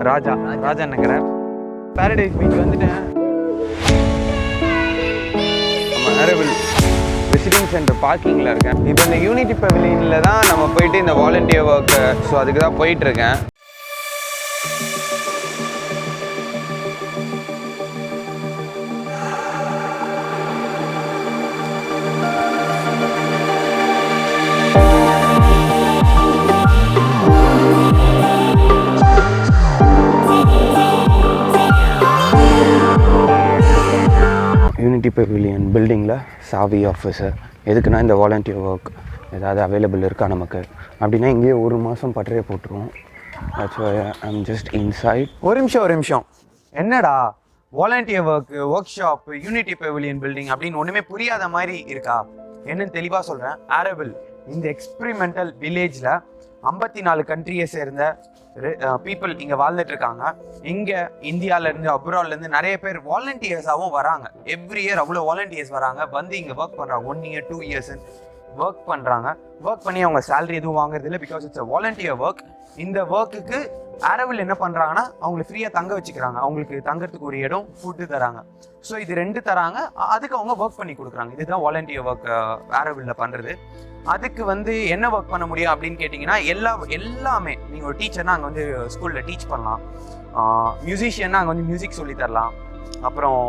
ராஜா நகர் Paradise beach வந்துட்டேன். நம்ம Auroville visiting centre பார்க்கிங்கில் இருக்கேன். இப்போ இந்த யூனிட்டி பெவிலியனில் தான் நம்ம போயிட்டு இந்த வாலண்டியர் ஒர்க்கு, ஸோ அதுக்கு தான் போயிட்டுருக்கேன். யூனிட்டி பெவிலியன் பில்டிங்கில் சாவி ஆஃபீஸர் எதுக்குன்னா இந்த வாலண்டியர் ஒர்க் ஏதாவது அவைலபிள் இருக்கா நமக்கு அப்படின்னா இங்கேயே ஒரு மாதம் பட்டறையை போட்டுருவோம். I'm just inside. ஒரு நிமிஷம் என்னடா volunteer work shop unity pavilion building அப்படின்னு ஒன்றுமே புரியாத மாதிரி இருக்கா? என்னன்னு தெளிவாக சொல்கிறேன். ஆரோவில் இந்த எக்ஸ்பிரிமெண்டல் வில்லேஜில் 54 கண்ட்ரியை சேர்ந்த பீப்புள் இங்கே வாழ்ந்துட்டு இருக்காங்க. இங்கே இந்தியாவிலேருந்து அப்ராட்லேருந்து நிறைய பேர் வாலண்டியர்ஸாகவும் வராங்க. எவ்ரி இயர் அவ்வளோ வாலண்டியர்ஸ் வராங்க, வந்து இங்கே ஒர்க் பண்ணுறாங்க. 1 year 2 years ஒர்க் பண்ணுறாங்க. ஒர்க் பண்ணி அவங்க சேலரி எதுவும் வாங்குறது இல்லை, because it's a volunteer work. இந்த ஒர்க்குக்கு ஆரோவில் என்ன பண்ணுறாங்கன்னா அவங்களை ஃப்ரீயாக தங்க வச்சுக்கிறாங்க. அவங்களுக்கு தங்கறதுக்கு ஒரு இடம், ஃபுட்டு தராங்க. ஸோ இது 2 தராங்க, அதுக்கு அவங்க ஒர்க் பண்ணி கொடுக்குறாங்க. இதுதான் வாலண்டியர் ஒர்க் ஆரோவில்ல பண்ணுறது. அதுக்கு வந்து என்ன ஒர்க் பண்ண முடியும் அப்படின்னு கேட்டிங்கன்னா எல்லாமே. நீங்கள் ஒரு டீச்சர்னா அங்கே வந்து ஸ்கூலில் டீச் பண்ணலாம். மியூசிஷியன்னா அங்கே வந்து மியூசிக் சொல்லித்தரலாம். அப்புறம்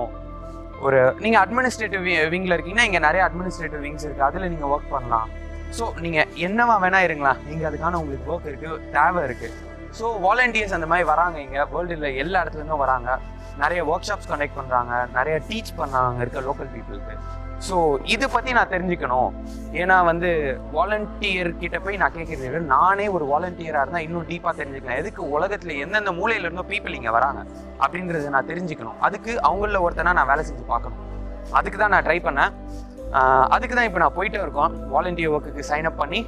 ஒரு நீங்கள் அட்மினிஸ்ட்ரேட்டிவ் விங்கில் இருக்கீங்கன்னா இங்கே நிறைய அட்மினிஸ்ட்ரேட்டிவ் விங்ஸ் இருக்குது, அதில் நீங்கள் ஒர்க் பண்ணலாம். ஸோ நீங்கள் என்னவா வேணா இருங்களா, நீங்கள் அதுக்கான உங்களுக்கு ஒர்க் இருக்குது, தேவை இருக்குது. ஸோ வாலண்டியர்ஸ் அந்த மாதிரி வராங்க. இங்கே வேர்ல்டில் எல்லா இடத்துலேருந்தும் வராங்க. நிறைய ஒர்க் ஷாப்ஸ் கண்டக்ட் பண்ணுறாங்க, நிறைய டீச் பண்ணாங்க இருக்க லோக்கல் பீப்புளுக்கு. ஸோ இதை பற்றி நான் தெரிஞ்சுக்கணும். ஏன்னா வந்து வாலண்டியர் கிட்ட போய் நான் கேட்குறது, நானே ஒரு வாலண்டியராக இருந்தால் இன்னும் டீப்பாக தெரிஞ்சுக்கலாம். எதுக்கு உலகத்தில் எந்தெந்த மூலையில இருந்தோ பீப்புள் இங்கே வராங்க அப்படின்றத நான் தெரிஞ்சுக்கணும். அதுக்கு அவங்கள ஒருத்தனா நான் வேலை செஞ்சு பார்க்கணும். அதுக்கு தான் நான் ட்ரை பண்ணேன். அதுக்கு தான் இப்போ நான் போயிட்டே இருக்கோம். வாலண்டியர் ஒர்க்குக்கு சைன் அப் பண்ணி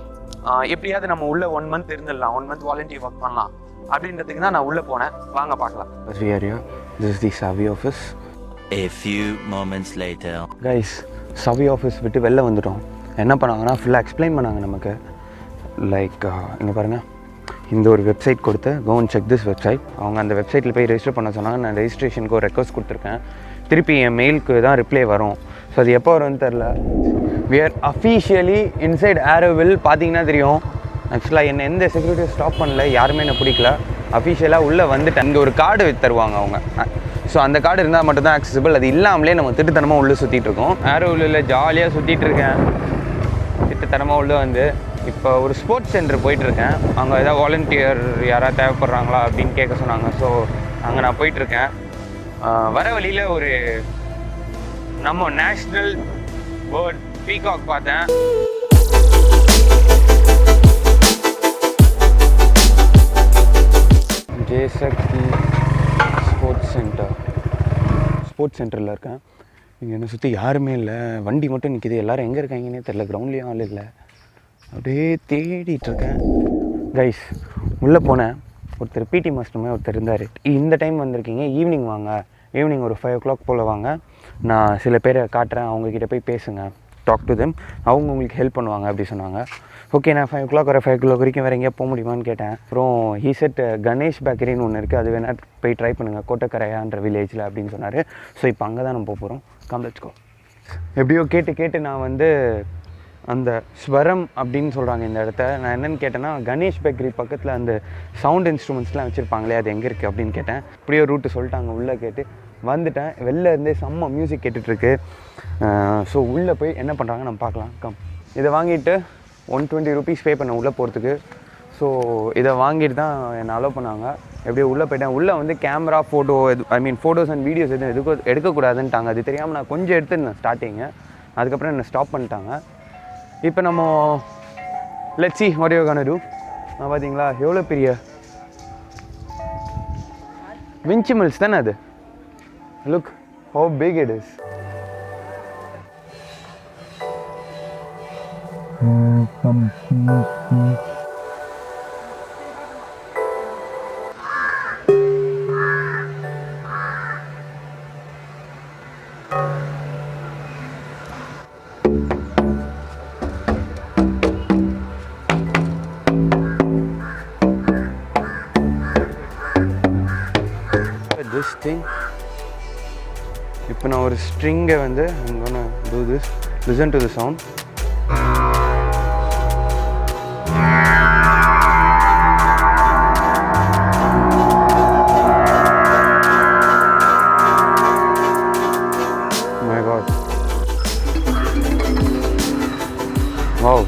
எப்படியாவது நம்ம உள்ள 1 month இருந்துடலாம், 1 month வாலண்டியர் ஒர்க் பண்ணலாம் அப்படின்றதுக்கு தான் நான் உள்ளே போனேன். வாங்க பார்க்கலாம். This is the Savi office. A few moments later. Guys, Savi office விட்டு வெளில வந்துட்டோம். என்ன பண்ணாங்கன்னா ஃபுல்லாக எக்ஸ்பிளைன் பண்ணாங்க நமக்கு. லைக் இங்கே பாருங்கள், இந்த ஒரு வெப்சைட் கொடுத்து go and check this website. அவங்க அந்த வெப்சைட்டில் போய் ரெஜிஸ்டர் பண்ண சொன்னாங்க. நான் ரெஜிஸ்ட்ரேஷனுக்கு ஒரு ரெக்வஸ்ட் கொடுத்துருக்கேன். திருப்பி என் மெயிலுக்கு தான் ரிப்ளை வரும். ஸோ அது எப்போ வரும்னு தெரில. we are officially inside Auroville. பார்த்தீங்கன்னா தெரியும். ஆக்சுவலாக என்னை எந்த செக்யூரிட்டியும் ஸ்டாப் பண்ணல, யாருமே என்னை பிடிக்கல. அஃபிஷியலாக உள்ளே வந்துட்டு அங்கே ஒரு கார்டு தருவாங்க அவங்க. ஸோ அந்த கார்டு இருந்தால் மட்டும்தான் ஆக்சசிபிள். அது இல்லாமலே நம்ம திட்டுத்தனமாக உள்ளே சுற்றிட்டு இருக்கோம். ஆரோவில்ல ஜாலியாக சுற்றிட்டு இருக்கேன். திட்டுத்தனமாக உள்ளே வந்து இப்போ ஒரு ஸ்போர்ட்ஸ் சென்டர் போயிட்டுருக்கேன். அங்கே ஏதாவது வாலண்டியர் யாராவது தேவைப்படுறாங்களா அப்படின்னு கேட்க சொன்னாங்க. ஸோ அங்கே நான் போயிட்டுருக்கேன். வர வழியில் ஒரு நம்ம நேஷ்னல் பேர்ட் பீகாக் பார்த்தேன். ஜேசக்தி ஸ்போர்ட்ஸ் சென்டரில் இருக்கேன். இங்கே என்னை சுற்றி யாருமே இல்லை, வண்டி மட்டும் நிற்கிது. எல்லோரும் எங்கே இருக்காங்கன்னே தெரில, கிரவுண்ட்லேயும் ஆள் இல்லை. அப்படியே தேடிட்டுருக்கேன். கைஸ் உள்ளே போனேன். ஒருத்தர் பிடி மாஸ்டர் ஒருத்தர் இருந்தார். இந்த டைம் வந்திருக்கீங்க, ஈவினிங் வாங்க, ஈவினிங் ஒரு 5 o'clock போல் வாங்க, நான் சில பேரை காட்டுறேன், அவங்கக்கிட்ட போய் பேசுங்க, டாக் டு தெம், அவங்க உங்களுக்கு ஹெல்ப் பண்ணுவாங்க அப்படி சொன்னாங்க. ஓகே, நான் 5 o'clock வர 5 o'clock வரைக்கும் வேறு எங்கேயா போக முடியுமான்னு கேட்டேன். அப்புறம் ஹீ செட் கணேஷ் பேக்கரின்னு ஒன்று இருக்குது, அது வேணால் போய் ட்ரை பண்ணுங்கள், கோட்டக்கரையான்ற வில்லேஜில் அப்படின்னு சொன்னார். ஸோ இப்போ அங்கே தான் நம்ம போக போகிறோம். Come let's go. எப்படியோ கேட்டு நான் வந்து அந்த ஸ்வரம் அப்படின்னு சொல்கிறாங்க இந்த இடத்த. நான் என்னென்னு கேட்டேன்னா, கணேஷ் பேக்கரி பக்கத்தில் அந்த சவுண்ட் இன்ஸ்ட்ருமெண்ட்ஸ்லாம் வச்சுருப்பாங்களே, அது எங்கே இருக்குது அப்படின்னு கேட்டேன். இப்படியோ ரூட்டு சொல்லிட்டாங்க. உள்ளே கேட்டு வந்துட்டேன். வெளில இருந்தே செம்ம மியூசிக் கேட்டுட்ருக்கு. ஸோ உள்ளே போய் என்ன பண்ணுறாங்க நம்ம பார்க்கலாம். கம். இதை வாங்கிட்டு 120 rupees பே பண்ண உள்ளே போகிறதுக்கு. ஸோ இதை வாங்கிட்டு தான் என்னை அலோவ் பண்ணாங்க. எப்படியோ உள்ளே போயிட்டேன். உள்ளே வந்து camera, photo photos and videos எதுவும் எடுக்கக்கூடாதுன்ட்டாங்க. அது தெரியாமல் நான் கொஞ்சம் எடுத்துருந்தேன் ஸ்டார்டிங்கு. அதுக்கப்புறம் என்னை ஸ்டாப் பண்ணிட்டாங்க. இப்போ நம்ம let's see what you're gonna do. பார்த்தீங்களா எவ்வளோ பெரிய விஞ்சிமல்ஸ் தானே அது. Look how big it is. this thing. இப்போ நான் ஒரு ஸ்ட்ரிங்கை வந்து I'm gonna do this. Listen to the sound. My God. Wow.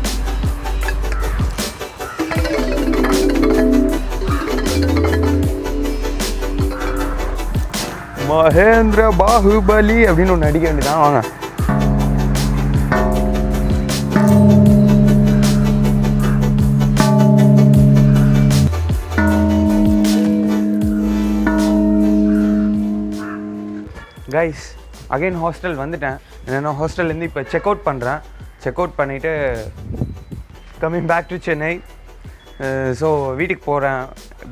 Mahendra Baahubali அப்படின்னு ஒன்று அடிக்க வேண்டியதான். வாங்க. கைஸ் அகைன் ஹாஸ்டல் வந்துட்டேன். என்னென்னா ஹாஸ்டல்லேருந்து இப்போ செக் அவுட் பண்ணுறேன். செக் அவுட் பண்ணிவிட்டு coming back to Chennai. So வீட்டுக்கு போகிறேன்.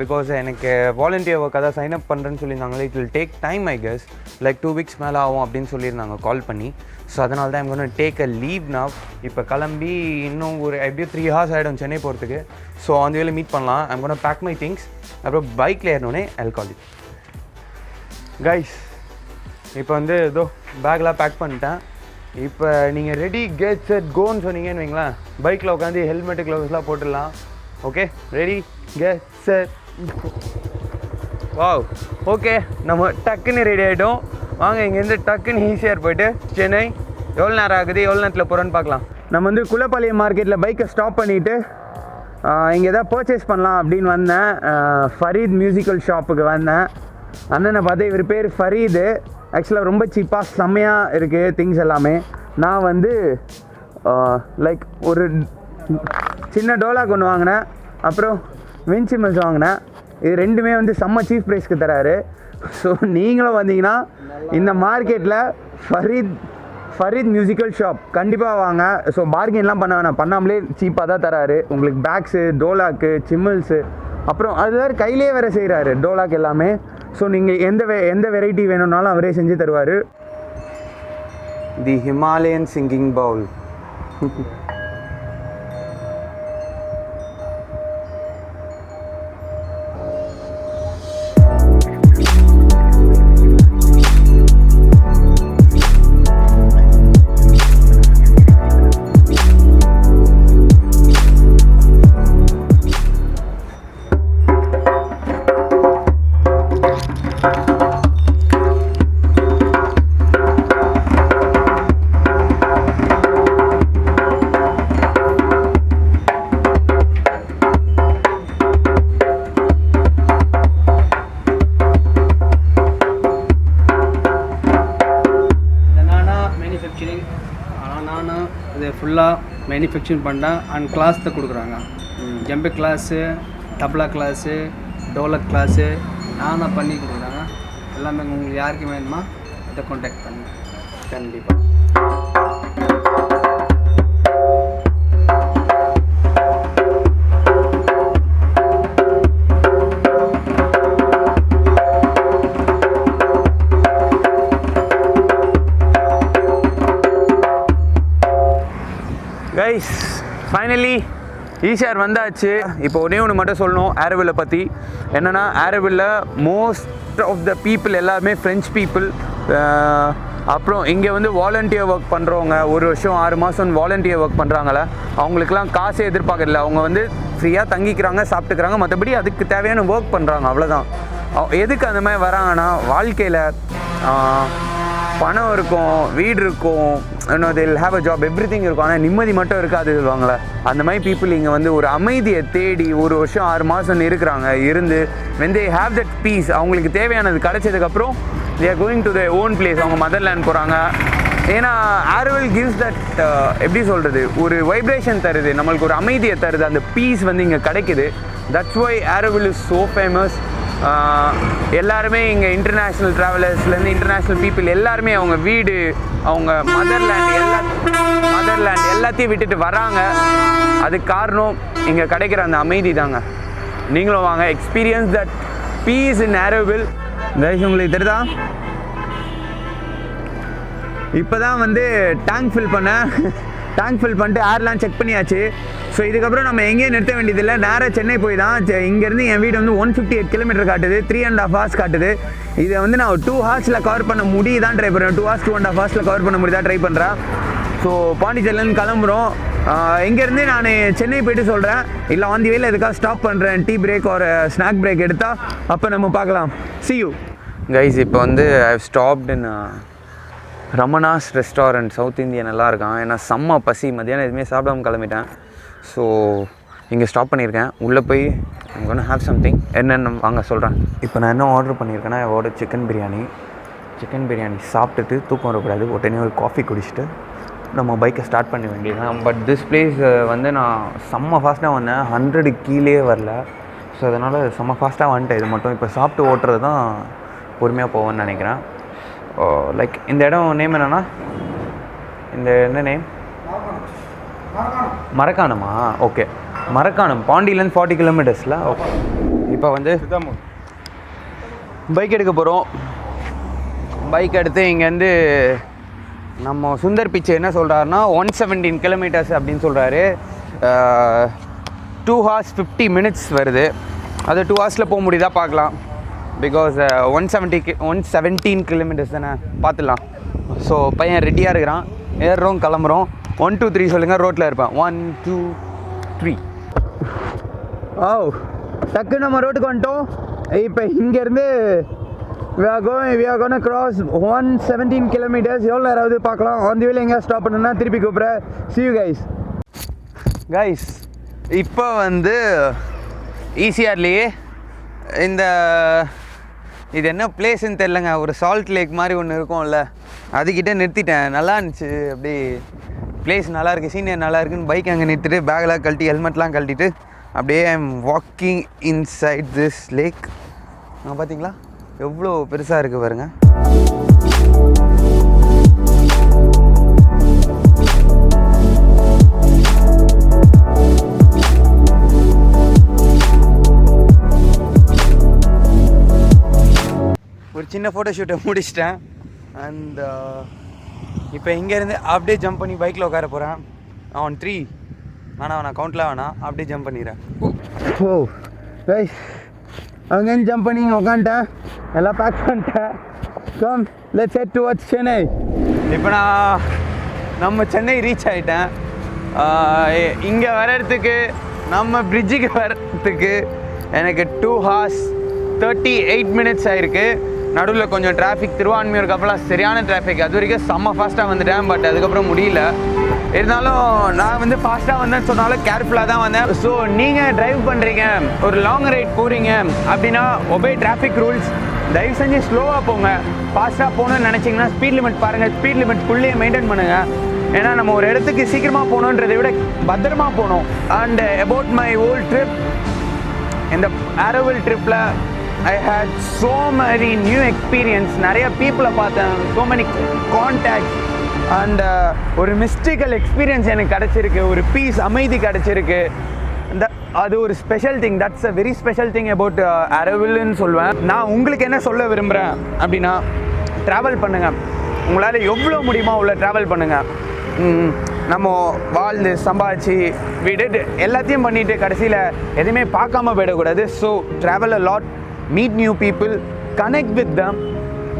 பிகாஸ் எனக்கு வாலண்டியர் ஒர்க் அதான் சைன் அப் பண்ணுறேன்னு சொல்லியிருந்தாங்களே. It will take time I guess. Like 2 weeks மேலே ஆகும் அப்படின்னு சொல்லியிருந்தாங்க கால் பண்ணி. ஸோ அதனால தான் I'm going to take a leave now. இப்போ கிளம்பி இன்னும் ஒரு எப்படியும் 3 hours ஆகிடும் சென்னை போகிறதுக்கு. ஸோ அந்த வேலை மீட் பண்ணலாம். I'm going to pack my things. அப்புறம் பைக்கில் ஏறினோடனே I'll call you. கைஸ் இப்போ வந்து ஏதோ பேக்லாம் பேக் பண்ணிட்டேன். இப்போ நீங்கள் ரெடி கெட் செட் கோன்னு சொன்னீங்கன்னு வைங்களேன், பைக்கில் உட்காந்து ஹெல்மெட்டு க்ளவுஸ்லாம் போட்டுடலாம். Okay, ready get set. Wow, okay, நம்ம டக்குன்னு ரெடி ஆகிட்டோம். வாங்க இங்கேருந்து டக்குன்னு ஈஸியாக போய்ட்டு சென்னை எவ்வளோ நேரம் ஆகுது, எவ்வளோ நேரத்தில் போகிறோன்னு பார்க்கலாம். நம்ம வந்து குலப்பாளையம் மார்க்கெட்டில் பைக்கை ஸ்டாப் பண்ணிவிட்டு இங்கே எதாவது பர்ச்சேஸ் பண்ணலாம் அப்படின்னு வந்தேன். ஃபரீத் மியூசிக்கல் ஷாப்புக்கு வந்தேன். அண்ணனை பார்த்து, இவர் பேர் ஃபரீது. ஆக்சுவலாக ரொம்ப சீப்பாக செம்மையாக இருக்குது திங்ஸ் எல்லாமே. நான் வந்து லைக் ஒரு சின்ன டோலாக் ஒன்று வாங்கினேன், அப்புறம் வின்சிமல்ஸ் வாங்கினேன். இது ரெண்டுமே வந்து செம்ம சீப் ப்ரைஸ்க்கு தராரு. ஸோ நீங்களும் வந்தீங்கன்னா இந்த மார்க்கெட்டில் ஃபரீத் மியூசிக்கல் ஷாப் கண்டிப்பாக வாங்க. ஸோ பார்கென்லாம் பண்ண வேணாம், பண்ணாமலே சீப்பாக தான் தராரு உங்களுக்கு. பேக்ஸு, டோலாக்கு, சிம்மல்ஸு, அப்புறம் அது வேறு கையிலே வேறு செய்கிறாரு டோலாக் எல்லாமே. ஸோ நீங்கள் எந்த வெரைட்டி வேணும்னாலும் அவரே செஞ்சு தருவார். The Himalayan singing bowl. ஃபுல்லாக மேனுஃபேக்சரிங் பண்ணால் அண்ட் கிளாஸ் தான் கொடுக்குறாங்க. Djembe class, tabla class, dholak class நான் தான் பண்ணி கொடுக்குறாங்க. எல்லாமே உங்களுக்கு யாருக்கு வேணுமா இதை கான்டாக்ட் பண்ணுங்க கண்டிப்பாக. கைஸ் ஃபைனலி ஈஷார் வந்தாச்சு. இப்போ ஒன்றே ஒன்று மட்டும் சொல்லணும் ஆரோவில்லை பற்றி. என்னென்னா ஆரோவில்ல மோஸ்ட் ஆஃப் த பீப்புள் எல்லாருமே ஃப்ரெஞ்ச் பீப்புள். அப்புறம் இங்கே வந்து வாலண்டியர் ஒர்க் பண்ணுறவங்க, 1 வருஷம் 6 மாதம் வாலண்டியர் ஒர்க் பண்ணுறாங்களே, அவங்களுக்குலாம் காசே எதிர்பார்க்கல. அவங்க வந்து ஃப்ரீயாக தங்கிக்கிறாங்க, சாப்பிட்டுக்கிறாங்க, மற்றபடி அதுக்கு தேவையான ஒர்க் பண்ணுறாங்க, அவ்வளோதான். எதுக்கு அந்த மாதிரி வராங்கன்னா, வாழ்க்கையில் பணம் இருக்கும், வீடு இருக்கும், இன்னும் they'll have a job, everything இருக்கும், ஆனால் நிம்மதி மட்டும் இருக்காது சொல்லுவாங்களே, அந்த மாதிரி பீப்புள் இங்கே வந்து ஒரு அமைதியை தேடி 1 வருஷம் 6 மாதம் இருக்கிறாங்க. இருந்து when they have that peace, அவங்களுக்கு தேவையானது கிடைச்சதுக்கப்புறம் they are going to their own place, அவங்க மதர்லேண்ட் போகிறாங்க. ஏன்னா ஆரோவில் கிவ்ஸ் தட் எப்படி சொல்கிறது, ஒரு வைப்ரேஷன் தருது, நம்மளுக்கு ஒரு அமைதியை தருது, அந்த பீஸ் வந்து இங்கே கிடைக்குது. That's why Auroville is so famous. எல்லாருமே இங்கே இன்டர்நேஷ்னல் ட்ராவலர்ஸ்லேருந்து இன்டர்நேஷ்னல் பீப்புள் எல்லாருமே அவங்க வீடு, அவங்க மதர்லேண்ட் எல்லாத்தையும் விட்டுட்டு வராங்க. அதுக்கு காரணம் இங்கே கிடைக்கிற அந்த அமைதி தாங்க. நீங்களும் வாங்க, எக்ஸ்பீரியன்ஸ் தட் பீஸ் இன் ஆரோவில். உங்களுக்கு தெரியுதா, இப்போ தான் வந்து டேங்க் ஃபில் பண்ணேன். டேங்க் ஃபில் பண்ணிட்டு ஏர்லாம் செக் பண்ணியாச்சு. ஸோ இதுக்கப்புறம் நம்ம எங்கேயும் நிறுத்த வேண்டியதில்லை, நேராக சென்னை போய் தான். இங்கேருந்து என் வீடு வந்து 158 கிலோமீட்டர் காட்டுது, 3.5 hours காட்டுது. இதை வந்து நான் 2 hours கவர் பண்ண முடியுதான் ட்ரை பண்ணுறேன். 2 hours 2.5 hours கவர் பண்ண முடியுதா ட்ரை பண்ணுறேன். ஸோ பாண்டிச்சேரிலேருந்து கிளம்புறோம். இங்கேருந்து நான் சென்னை போய்ட்டு சொல்கிறேன், இல்லை ஆன் தி வேல எதுக்காக ஸ்டாப் பண்ணுறேன், டீ பிரேக் ஒரு ஸ்நாக் பிரேக் எடுத்தால் அப்போ நம்ம பார்க்கலாம். see you guys. இப்போ வந்து I have stopped in Ramana's restaurant. South Indian நல்லா இருக்கான். ஏன்னா செம்ம பசி, மத்தியானம் எதுவுமே சாப்பிடாம கிளம்பிட்டேன். ஸோ இங்கே ஸ்டாப் பண்ணியிருக்கேன். உள்ளே போய் I'm gonna have something என்னென்னு வாங்க சொல்கிறேன். இப்போ நான் என்ன ஆர்டர் பண்ணியிருக்கேன்னா, சிக்கன் பிரியாணி சாப்பிட்டுட்டு தூக்கம் வரக்கூடாது, உடனே ஒரு காஃபி குடிச்சிட்டு நம்ம பைக்கை ஸ்டார்ட் பண்ண வேண்டியதுதான். பட் திஸ் பிளேஸ் வந்து நான் செம்ம ஃபாஸ்ட்டாக வந்தேன், 100 கீழே வரல. ஸோ அதனால் செம்ம ஃபாஸ்ட்டாக வந்துட்டேன். இது மட்டும் இப்போ சாப்பிட்டு ஓட்டுறது தான் பொறுமையாக போவேன்னு நினைக்கிறேன். லைக் இந்த இடம் நேம் என்னென்னா, இந்த என்ன நேம், மரக்காணமா? ஓகே, மரக்காணம். பாண்டியிலேருந்து 40 கிலோமீட்டர்ஸில். ஓகே, இப்போ வந்து பைக் எடுக்க போகிறோம். பைக் எடுத்து இங்கேருந்து நம்ம சுந்தர் பிச்சை என்ன சொல்கிறாருன்னா 117 கிலோமீட்டர்ஸ் அப்படின்னு சொல்கிறாரு. 2 hours 50 minutes வருது. அது 2 hours போக முடியுதா பார்க்கலாம். பிகாஸ் 117 கிலோமீட்டர்ஸ் தானே, பார்த்துடலாம். ஸோ பையன் ரெடியாக இருக்கிறான், ஏறுறோம் கிளம்புறோம். 1 2 3 சொல்லுங்கள், ரோட்டில் இருப்பேன். 1 2 3. டக்கு நம்ம ரோட்டுக்கு வந்துட்டோம். இப்போ இங்கேருந்து we are going to cross 117 kilometers. எவ்வளோ நேரம் பார்க்கலாம். ஆன் தி வேல எங்கேயா ஸ்டாப் பண்ணுன்னா திருப்பி கூப்பிட்றேன். see you guys. இப்போ வந்து ஈசிஆர்லேயே இந்த இது என்ன பிளேஸ்ன்னு தெரிலங்க, ஒரு சால்ட் லேக் மாதிரி ஒன்று இருக்கும்ல, அதுக்கிட்ட நிறுத்திட்டேன். நல்லா இருந்துச்சு, அப்படி பிளேஸ் நல்லாயிருக்கு, சீனியர் நல்லா இருக்குன்னு பைக் அங்கே நிறுத்திட்டு பேக்லாம் கழட்டி ஹெல்மெட்லாம் கழட்டிட்டு அப்படியே I am walking inside this lake. பார்த்தீங்களா எவ்வளோ பெருசாக இருக்குது பாருங்க. ஒரு சின்ன ஃபோட்டோ ஷூட்டை முடிச்சிட்டேன். அண்ட் இப்போ இங்கேருந்து அப்படியே ஜம்ப் பண்ணி பைக்கில் உட்கார போகிறேன். ஆன் 3 நான் கவுண்ட்லாம் வேணாம், அப்படியே ஜம்ப் பண்ணிடுறேன். அங்கேருந்து ஜம்ப் பண்ணி இங்கே உட்காந்துட்டேன், எல்லாம் பேக் பண்ணிட்டேன். Come let's head towards Chennai. இப்போ நான் நம்ம சென்னை ரீச் ஆகிட்டேன். இங்கே வர்றதுக்கு நம்ம பிரிட்ஜுக்கு வர்றதுக்கு எனக்கு 2 hours 38 minutes ஆகிருக்கு. நடுவில் கொஞ்சம் டிராஃபிக், திருவான்மையூருக்கு அப்போலாம் சரியான டிராஃபிக். அது வரைக்கும் செம்ம ஃபாஸ்ட்டாக வந்துட்டேன், பட் அதுக்கப்புறம் முடியல. இருந்தாலும் நான் வந்து ஃபாஸ்ட்டாக வந்தேன்னு சொன்னாலும் கேர்ஃபுல்லாக தான் வந்தேன். ஸோ நீங்கள் ட்ரைவ் பண்ணுறீங்க, ஒரு லாங் ரைட் போகிறீங்க அப்படின்னா ஒபே டிராஃபிக் ரூல்ஸ். தயவு செஞ்சு ஸ்லோவாக போங்க. ஃபாஸ்ட்டாக போகணுன்னு நினச்சிங்கன்னா ஸ்பீட் லிமிட் பாருங்கள், ஸ்பீட் லிமிட்குள்ளேயே மெயின்டைன் பண்ணுங்கள். ஏன்னா நம்ம ஒரு இடத்துக்கு சீக்கிரமாக போகணுன்றதை விட பத்திரமா போகணும். And about my old trip, இந்த Auroville ட்ரிப்பில் I had so many new experience. நிறைய பீப்புளை பார்த்தேன், so many contacts அண்ட் ஒரு மிஸ்டிக்கல் எக்ஸ்பீரியன்ஸ் எனக்கு கிடச்சிருக்கு. ஒரு பீஸ், அமைதி கிடச்சிருக்கு. அது ஒரு special thing. That's a very special thing about Aurovilleன்னு சொல்லுவேன். நான் உங்களுக்கு என்ன சொல்ல விரும்புகிறேன் அப்படின்னா, ட்ராவல் பண்ணுங்கள். உங்களால் எவ்வளோ முடியுமோ அவ்வளோ ட்ராவல் பண்ணுங்கள். நம்ம வாழ்ந்து சம்பாதிச்சு விட்டுட்டு எல்லாத்தையும் பண்ணிவிட்டு கடைசியில் எதுவுமே பார்க்காம போயிடக்கூடாது. So travel a lot, meet new people, connect with them.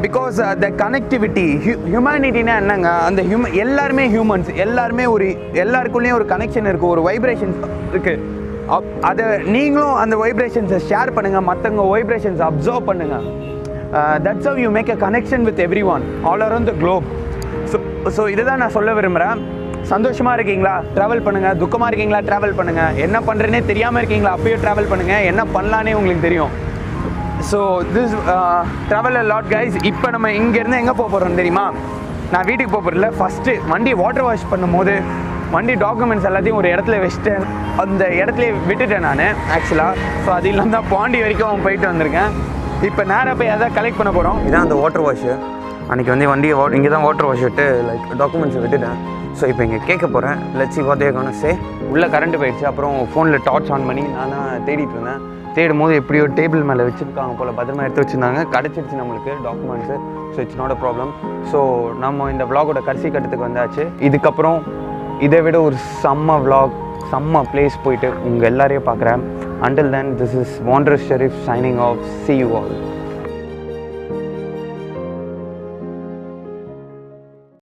Because the connectivity, ஹியூமனிட்டினா என்னங்க, அந்த எல்லாருமே ஹியூமன்ஸ், எல்லாருக்குள்ளேயும் ஒரு கனெக்ஷன் இருக்குது, ஒரு வைப்ரேஷன்ஸ் இருக்குது. அதை நீங்களும் அந்த வைப்ரேஷன்ஸை ஷேர் பண்ணுங்கள், மற்றவங்க வைப்ரேஷன்ஸை அப்சர்வ் பண்ணுங்கள். That's how you make a connection with every one all around the globe. So இதுதான் நான் சொல்ல விரும்புகிறேன். சந்தோஷமாக இருக்கீங்களா, ட்ராவல் பண்ணுங்கள். துக்கமாக இருக்கீங்களா, ட்ராவல் பண்ணுங்கள். என்ன பண்ணுறேன்னே தெரியாமல் இருக்கீங்களா, அப்போயே ட்ராவல் பண்ணுங்கள். என்ன பண்ணலான்னே உங்களுக்கு தெரியும். So this travel a lot guys. இப்போ நம்ம இங்கேருந்து எங்கே போக போகிறோம் தெரியுமா? நான் வீட்டுக்கு போக போகிறதில்ல. ஃபஸ்ட்டு வண்டி வாட்டர் வாஷ் பண்ணும்போது வண்டி டாக்குமெண்ட்ஸ் எல்லாத்தையும் ஒரு இடத்துல வச்சுட்டேன். அந்த இடத்துல விட்டுட்டேன் நான் ஆக்சுவலாக. ஸோ அது இல்லாமல் தான் பாண்டி வரைக்கும் போயிட்டு வந்திருக்கேன். இப்போ நேராக போய் எதாவது கலெக்ட் பண்ண போகிறோம். இதான் அந்த வாட்டர் வாஷு. அன்றைக்கி வந்து வண்டியை இங்கே தான் வாட்டர் வாஷ் விட்டு லைக் டாக்குமெண்ட்ஸை விட்டுட்டேன். ஸோ இப்போ இங்கே கேட்க போகிறேன். Let's see what they are gonna say. உள்ளே கரண்ட் போயிடுச்சு. அப்புறம் ஃபோனில் டார்ச் ஆன் பண்ணி நான் தான் தேடிட்டு இருந்தேன். தேடும் போது எப்படியோ டேபிள் மேலே வச்சுருக்காங்க போல், பத்திரமா எடுத்து வச்சுருந்தாங்க. கிடச்சிருச்சு நம்மளுக்கு documents. So it's not a problem. So நம்ம இந்த விளாகோட கடைசி கட்டத்துக்கு வந்தாச்சு. இதுக்கப்புறம் இதை விட ஒரு செம்ம vlog செம்ம பிளேஸ் போயிட்டு உங்கள் எல்லாரையும் பார்க்குறேன். Until then, this is Wondershare signing off. See you all.